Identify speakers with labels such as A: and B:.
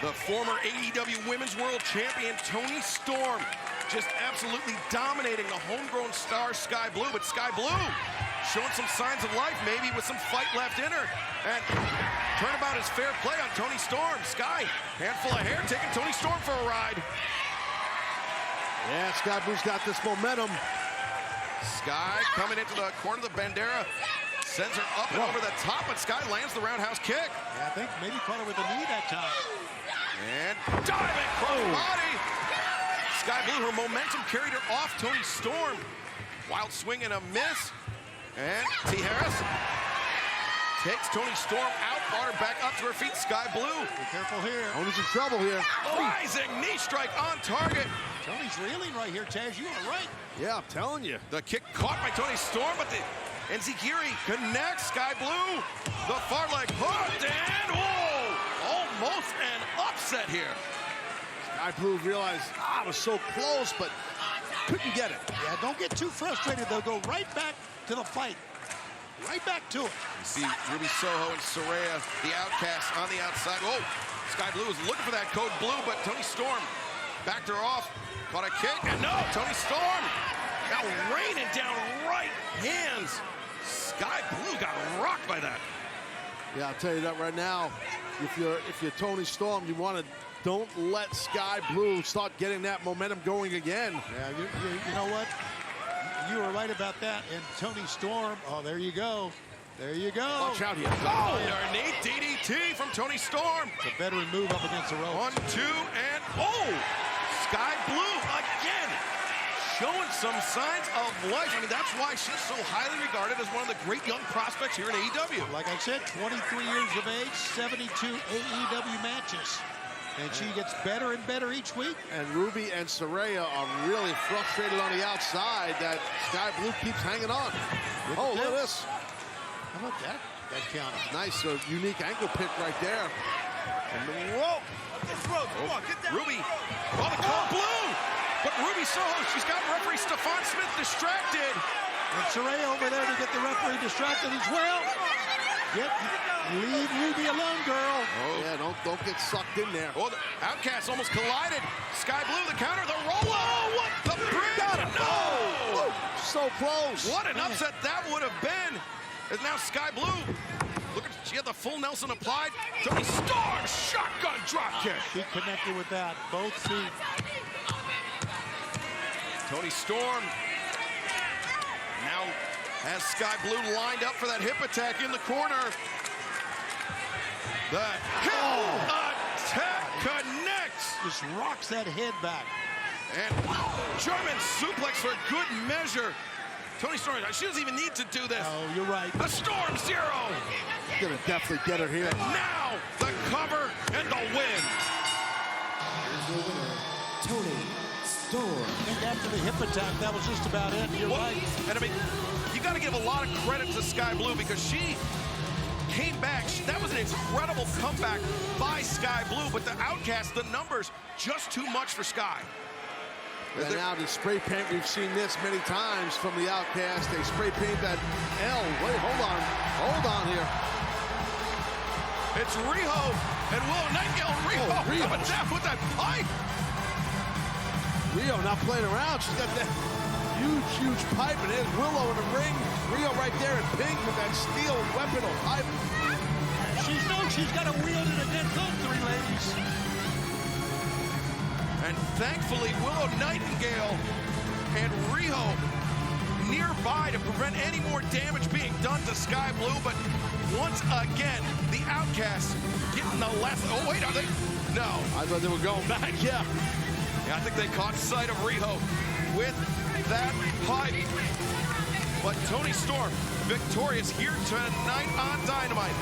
A: The former AEW Women's World Champion Toni Storm just absolutely dominating the homegrown star Sky Blue, but Sky Blue showing some signs of life, maybe with some fight left in her. And turnabout is fair play on Toni Storm. Sky, handful of hair, taking Toni Storm for a ride.
B: Yeah, Sky Blue's got this momentum.
A: Sky coming into the corner of the bandera, sends her up and over the top, but Sky lands the roundhouse kick.
C: Yeah, I think maybe caught her with a knee that time.
A: And diving cross body. Sky Blue, her momentum carried her off Toni Storm. Wild swing and a miss. And T. Harris takes Toni Storm out, brought her back up to her feet. Sky Blue.
C: Be careful here.
B: Toni's in trouble here.
A: Rising knee strike on target.
C: Toni's reeling right here, Taz. You are right.
B: Yeah, I'm telling you.
A: The kick caught by Toni Storm, but the Enziguri connects. Sky Blue, the far leg hooked, and almost an upset here.
B: Sky Blue realized, I was so close, but couldn't get it.
C: Yeah, don't get too frustrated. They'll go right back to the fight. Right back to it.
A: You see Ruby Soho and Saraya, the Outcasts, on the outside. Oh, Sky Blue was looking for that code blue, but Toni Storm backed her off. Caught a kick, and no, Toni Storm now raining down right hands. Sky Blue got rocked by that.
B: Yeah, I'll tell you that right now. If you're Toni Storm, don't let Sky Blue start getting that momentum going again.
C: Yeah, you know what? You were right about that. And Toni Storm, oh, there you go. There you go.
B: Watch out here.
A: Oh, underneath DDT from Toni Storm.
C: It's a veteran move up against the ropes.
A: 1, 2, and Sky Blue again, showing some signs of life. I mean, that's why she's so highly regarded as one of the great young prospects here in AEW.
C: Like I said, 23 years of age, 72 AEW matches. And she gets better and better each week.
B: And Ruby and Saraya are really frustrated on the outside that Sky Blue keeps hanging on. Look at this.
C: How about that? That counter.
B: Nice, unique ankle pick right there. And whoa!
A: Ruby, the code blue! But Ruby Soho, she's got referee Stephon Smith distracted.
C: And Saraya over there to get the referee distracted as well. Leave Ruby alone, girl.
B: Oh, yeah, don't get sucked in there.
A: Oh, the Outcasts almost collided. Sky Blue, the counter, the roll. Oh, what the bridge? No!
B: So close.
A: What an upset that would have been. And now Sky Blue, look at, she had the full Nelson applied. Toni Storm, shotgun drop kick.
C: She connected with that, both feet.
A: Toni Storm now has Sky Blue lined up for that hip attack in the corner. The hip attack connects.
C: Just rocks that head back.
A: And German suplex for good measure. Toni Storm, she doesn't even need to do this.
C: Oh, you're right.
A: A Storm Zero.
B: Gonna definitely get her here.
A: And now the cover and the win.
D: Here's your winner, Toni Storm.
C: I think after the hip attack, that was just about it. You're right.
A: And I mean, you got to give a lot of credit to Sky Blue because she came back. That was an incredible comeback by Sky Blue, but the Outcasts, the numbers, just too much for Sky.
B: And now the spray paint, we've seen this many times from the Outcast. They spray paint that L. Wait, hold on here.
A: It's RIHO and Willow Nightingale. RIHO coming down with that pipe.
B: RIHO not playing around. She's got that huge pipe, and there's Willow in the ring. RIHO right there in pink with that steel weapon or pipe.
C: She knows she's got to wield it against those three ladies.
A: And thankfully, Willow Nightingale and RIHO nearby to prevent any more damage being done to Sky Blue. But once again, the Outcasts getting the left. Oh, wait, are they? No.
B: I thought they were going back, yeah.
A: I think they caught sight of RIHO with that pipe. But Toni Storm victorious here tonight on Dynamite.